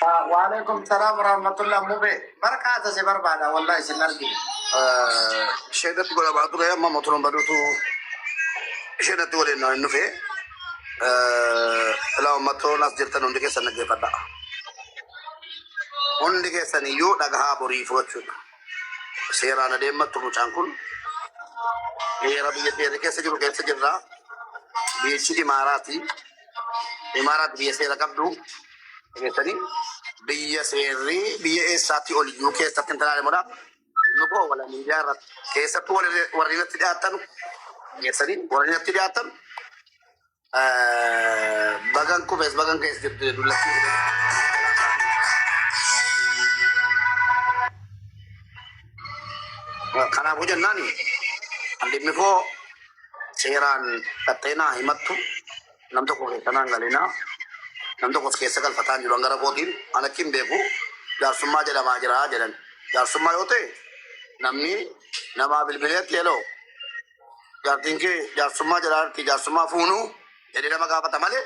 وعليكم السلام ورحمة الله بركاته سبر بعد والله سنرجع شهادة تقول بعض غير ما مطلوب بدوتو شهادة تقول إنه في لو ما تقول ناس جرتنا عندك سنة جبنا عندك سنة يو نجها بريف وشون سيرانا ديم ما تقول شانكول ये रबी ये तेरे कैसे चल रहा बीच की इमारत भी ऐसे रकम दूँ कैसे नहीं बिया से री बिया एक साथी और यूके साथ इंतजार है मोरा नुको वाला मीडिया रत कैसे तो वाली नती आता नु कैसे नहीं वाली नती आता bagan ko bes bagan कैसे जब लकी खाना भोजन ना नहीं अंदर में को सेरान तत्तेना हिम्मत तो नम्तो को केतना गलेना नम्तो को कैसे कल पता नहीं रंगरा को दिन अनकिम बेबू जारसुम्मा जला माजरा जलन जारसुम्मा होते नम्नी नमा बिलबिले तेलो जारतिन के जारसुम्मा जला ती जारसुम्मा फूनु jadi nama kapa tamale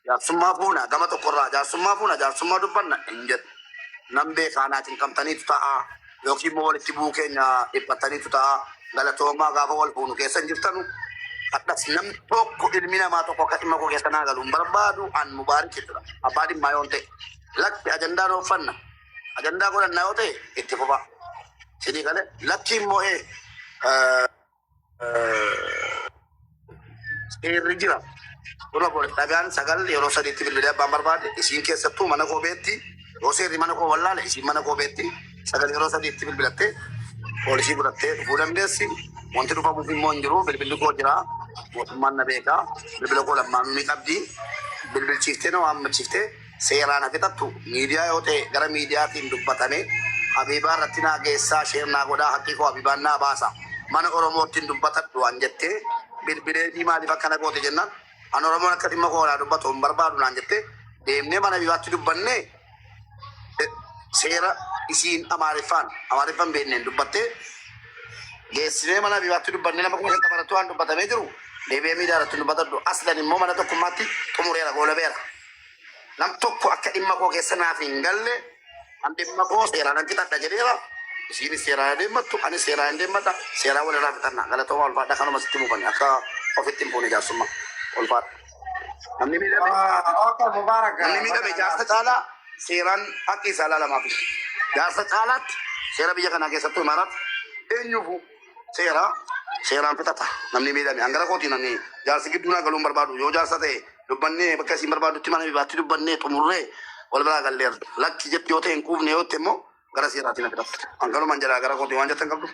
jarsumma funa gama to korra jarsumma dubban na injet nambe kana tin kam tani tuta yoki mo wal tibu kenya ipatani tuta gala to ma ga wal funu ke sanjirtanu atas nam to ko ilmina ma to ko katima ko kesana galum barbadu an mubarak kitra abadi mayonte lak agenda no fanna agenda ko na yote ittifa sidi gale lakki mo Rijira, orang boleh tagihan sagal, orang sedih tibil dia bambar bad, isin ke satu mana ko beti, orang di mana ko wallah, isin mana ko beti, sagal orang sedih tibil bilate, polisi berate, bulan desi, montir rupa mungkin monjuru, bil ko jira, mana beka, bil ko lamma mikabdi, bil cifte no am cifte, seera na kita tu, media yote, gara media tim dupatane, abiba ratina gesa, share na goda hati ko abiba na basa, mana orang mau tim dupatat tu anjete. Bilbile di mali fakana ko te jenna anoro mon akati mako la do bato barbadu nanjete demne mana biwatu dubbanne sera isin amarifan benne dubbatte gesne mana biwatu dubbanne namako ko tabaratu an dubbata mejeru debe mi dara tun batado aslan mo mana to kumati to murera go lebera nam tokko akati mako gesna fi ngalle ande mako sera nan kita dajera sini sera de matu ani sera de mata sera wala rafatana gala to wal fada kanu masti mubani aka ofitim poni jasuma wal fat namni mi da اوكي مبارك namni mi da be jasta tala seran akki salala mafi jasta talat sera biya kana ke sattu marat enyufu seran petata namni mi da mi angara ko tinani jasta giduna galum barbadu yo jasta te dubbanne bakasi barbadu timana bi batti dubbanne to murre wal bala galler lakki jetti yote en kubne yote mo gara siratina kita angkalo manjara gara ko diwan jatan kabdu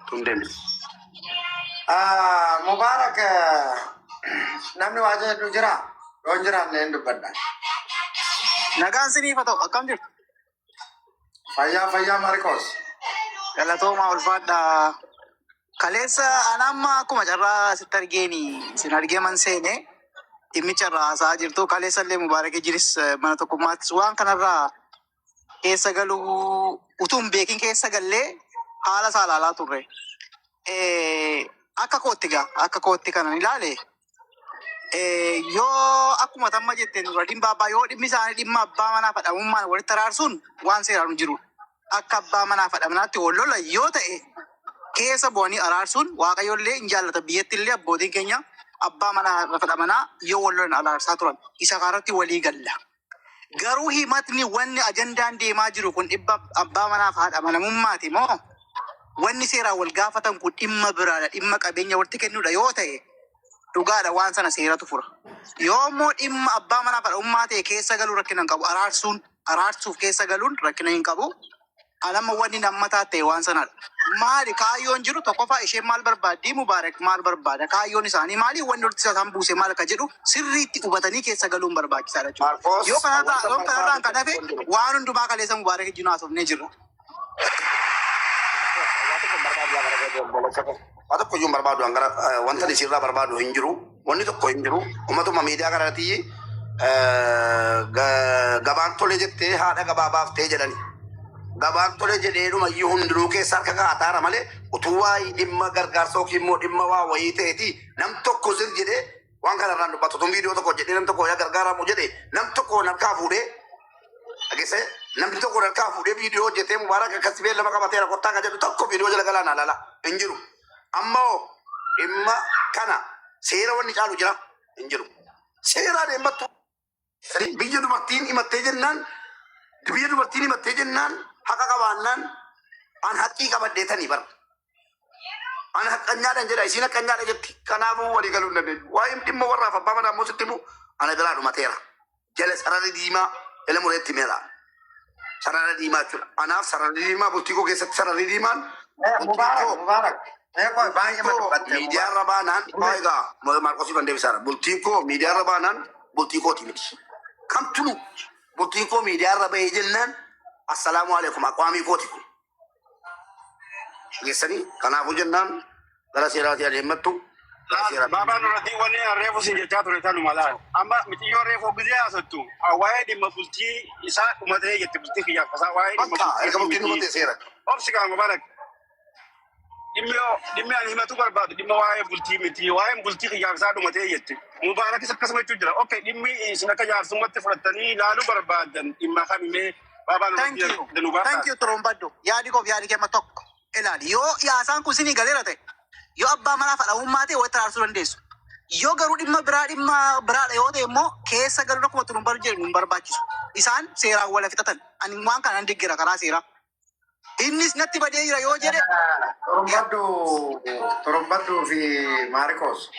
tunden مبارك namni wajah Rojra nendu badda nagaan sinii fato akkam jirtu fayya Marcos galatooma ulfaadha kaleessa anamma akkuma carraa sitti argeeni sin argeeman seene dhimmicha irraa haasa'aa jirtu kaleessa illee mubaarakee jiris mana tokkummaattis waan kanarraa keessa galuu utuun beekin keessa gallee haala saalaalaa turre akka kootti kanan ilaale yoo akkuma tamma jetteen dura dhimma abbaa yoo dhimmi isaanii dhimma abbaa manaa fadhamummaan walitti araarsuun waan seeraan jiru akka abbaa manaa fadhamnaatti wal lola yoo ta'e keessa bu'anii araarsuun waaqayyoollee hin jaallata biyyattillee abbootiin keenya abbaa manaa fadhamanaa yoo wal lolan araarsaa turan isa kanarratti walii galla. Garuu himatni wanni ajandaan deemaa jiru kun dhibba abbaa manaaf haadha manamummaati moo wanni seeraan wal gaafatan kun dhimma biraadha dhimma qabeenya walitti kennuudha yoo ta'e dhugaadha waan sana seeratu fura. Yoo immoo dhimma abbaa manaaf haadha ta'e keessa galuu rakkina hin qabu araarsuuf keessa galuun rakkina hin qabu. Alama wanni nammataa ta'e waan sanadha. Maali kaayyoon jiru tokkoffaa isheen maal barbaaddi Mubaarak maal barbaada kaayyoon isaanii maali wanni walitti isaan buuse maal akka jedhu sirriitti hubatanii keessa galuun barbaachisaadha jechuudha. Yoo kanarraan kan hafe waan hundumaa kaleessa Mubaarak ijjinaa haasofnee jirra. Wata ko yung barbado angara wanta ni sirra barbado hinjiru wani to ko hinjiru umatuma media garati gaban tole jette haada gababaaf te jedani gabaan tole jedhee dhuma iyyuu hundinuu keessaa harka gaataa ramale utuu waa'ee dhimma gargaarsoo kimmoo dhimma waa wayii ta'eeti nam tokko sir jedhee waan kana irraan dubbatu tun viidiyoo tokko jedhee nam tokko yaa gargaaramu jedhe nam tokko harkaa fuudhee agese namni tokko harkaa fuudhee viidiyoo hojjetee Mubaarak akkasi beellama qabatee rakkotaa kan jedhu tokko viidiyoo jala galaan alaala hin jiru. Ammoo dhimma kana seera wanni caalu jira hin jiru. Seera deembattu biyya dubartiin himattee jennaan haqa qabaannaan an haqqii qabadheetanii bara. An haqqanyaadhaan jedha isiin haqqanyaadha jetti. Kanaafuu walii galuu hin dandeenyu. Waa'ee dhimma warraaf abbaa manaa immoo sitti himu ana biraa dhumateera. Jala sararri diimaa jala mureetti meera. Sararri diimaa jechuudha. Anaaf sararri diimaa bultii koo keessatti sararri diimaan Mubaarak. Baay'ee madubbatte. Miidiyaa irra baanaan egaa Maarqosii kan deebisaadha. Bultiin koo miidiyaa irra baanaan bultii kooti miti. Kamtunu bultiin koo miidiyaa irra bahee jennaan assalaamu alaikum aqwaamii kooti kun. Geessanii kanaafuu jennaan gara seeraatii adeemattu. Baabaan irratti wanni reefu sin jechaa ture tanu malaan. Amma mitiyyoo reefu gizee haasattu waa'ee dhimma bultii isaa dhumatee jette bultii kiyyaaf kasaa waa'ee dhimma Erga bultiin dhumatee seera. Obsi kaa Mubaarak. Dhimmi ani himatu barbaadu dhimma waa'ee bultii miti waa'ee bultii kiyyaaf isaa dhumatee jette. Mubaarakis akkasuma jechuu jira. Okay dhimmi isin akka jaarsummaatti fudhattanii ilaaluu barbaadan dhimma kamimee baabaan irratti Thank you Turumbaddo. Yaadi koof yaadi keema tokko. Ilaali yoo yaasaan kun sinii galeera ta'e yoo abbaa manaa fadhamummaa ta'e walitti araarsuu dandeessu. Yoo garuu dhimma biraadha yoo ta'e immoo keessa galuu akkuma Turumbaddo jedhu hin barbaachisu. Isaan seeraan wal fixatan. Ani waan kanaan deeggera karaa seeraa. Innis natti badee jira yoo jedhe. Turumbaddu fi Maarqos.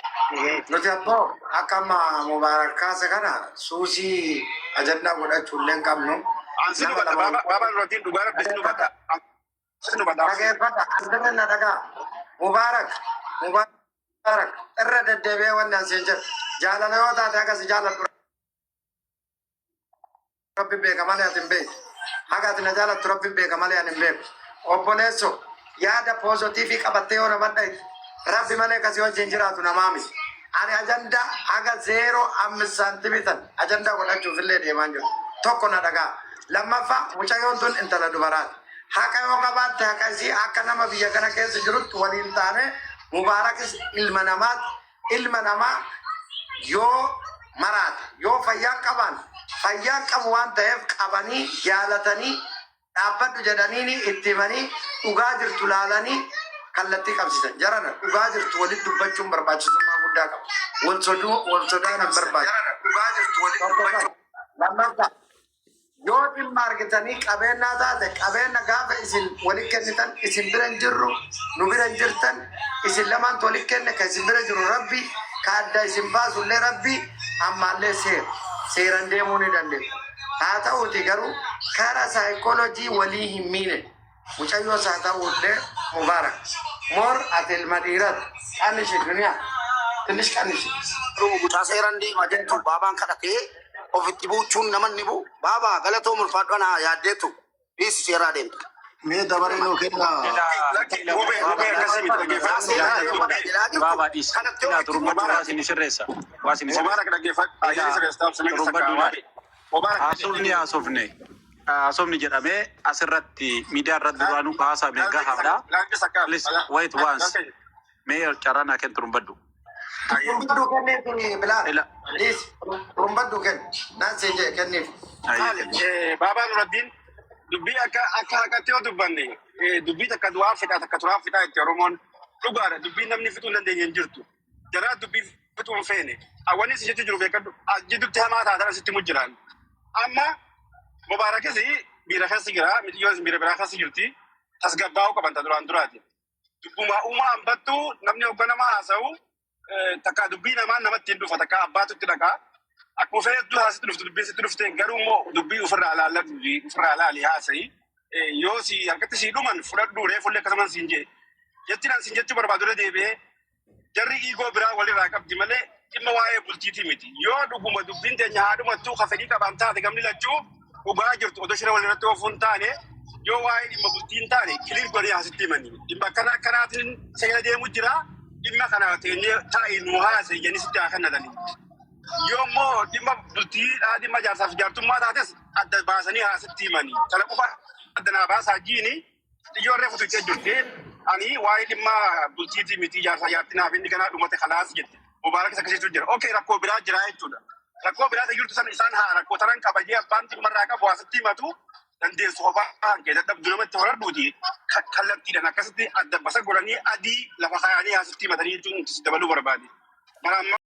Nuti ammoo akka amma Mubaarak kaase kana suusii ajandaa godhachuu illee hin qabnu. Baabaan irratti dhugaa rabbisi dubbata. Dhageeffata asirra na dhagaa. Mubaarak irra deddeebi'ee wanni asiin jedhu jaalala yoo taate akkasi jaaladhu. Rabbi beeka malee ati hin beeku. Haga ati na jaalattu rabbi beeka malee ani hin beeku. Obboleesso yaada pooziitiivii qabattee yoo nama dhayte rabbi malee kasii wajjin jiraatu namaa miti. Ani ajandaa haga 0.5 saantiimitan ajandaa godhachuuf illee deemaa jiru. Tokko na dhagaa. Lammaffaa mucayyoon tun intala dubaraati. Haqa yoo qabaatte haqa isii akka nama biyya kana keessa jirutti waliin taane Mubaarakis ilma namaa yoo maraate yoo fayyaan qabu waan ta'eef qabanii jaalatanii dhaabbadhu jedhanii itti himanii dhugaa jirtu laalanii kallattii qabsiisan. Jarana dhugaa jirtu walitti dubbachuun barbaachisummaa guddaa qaba. Wal sodaan hin barbaachisu. Dhugaa jirtu walitti dubbachuun. Lammaffaa yoo dhimma argitanii qabeenya taate qabeenya gaafa isin walii kennitan isin bira hin jirru nu bira hin jirtan isin lamaan walii kenne ka isin bira jiru rabbi ka adda isin baasullee rabbi ammaallee seeran deemuu ni dandeessu. Haa ta'uuti garuu karaa saayikoolojii walii hin miine mucayyoos haa ta'uullee Mubaarak moor ati ilma dhiirat qannishi duniyaa tinnish qannishi. Mucaa seeran deema jettu baabaan kadhatee ofitti buuchuun namanni buu baabaa galatoo mulfaadhana yaaddeetu dhiisi seeraa deemtu. Mee dabaree nuu kennaa. Baabaa dhiisi. Kennaa Turumbaddu waa isin sirreessa. Waa isin haasofne haasofni jedhamee asirratti miidiyaa irratti duraanuu kaasame gahaadha. Wait once. Mee carraa naa kennu Turumbaddu. Turumbaddu kenneefi bilaal. Turumbaddu naasee jee kenneef. Baabaan Nuraddiin dubbii akka haqatti yoo dubbanne dubbii takka du'aa fidhaa takka turaa fidhaa itti Oromoon dhugaadha. Dubbii namni fixuu hin dandeenye hin jirtu. Jaraa dubbii fixuu hin feene. Awwanni si jechi jiru beekadhu jidduutti hamaa taatan asitti mujjiraan. Amma Mubaarakis biira keessa jira mitiyyoon biira biraa keessa jirti. Tasgabbaa'uu qaban duraan duraati. Dubbuma uumaa hambattuu namni hogganamaa haasa'u takka dubbii namaan namatti hin dhufa takka abbaatutti dhaqaa. Akkuma fedhetti haasitti dhuftu dubbii sitti dhufte garuu immoo dubbii ofirraa ilaalladhu ofirraa ilaali haasa'i. Yoo si harkatti si dhuman fudhadhu reefullee akkasumas siin jee. Jettinaan siin jechuu barbaadudha deebi'ee jarri dhiigoo biraa walirraa qabdi malee dhimma waa'ee bultiitii miti. Yoo dhuguma dubbiin teenya haadhumattuu ka fedhii qaban taate gamni lachuu dhugaa jirtu odoo shira walirratti oofuun taane yoo waa'ee dhimma bultiin taane kiliir godhee haasitti himanii. Dhimma akkanaatiin seera deemu jira. Dhimma kana teenyee taa'ee nu haasa'e jenni sitti haa kennatanii. Yoommoo dhimma bultiidhaa dhimma jaarsaaf jaartummaa taates adda baasanii haasitti himanii. Kana qofa addanaa baasaa jiini xiyyoorree futuchee jirti. Ani waa'ee dhimma bultiitii miti jaarsaa jaartinaaf inni kanaa dhumate khalaas jette. Mubaarak isa akkasiitu jira. Okay, rakkoo biraa jira jechuudha. Rakkoo biraa tayyurtu san isaan haa rakkoo taran kabajee abbaan dhimmarraa qabu haasatti himatu dandeessu kophaa keessa dhabdu namatti horadhuuti kallattiidhaan akkasitti adda basa godhanii adii lafa kaayanii haasatti himatanii jechuun dabaluu barbaade.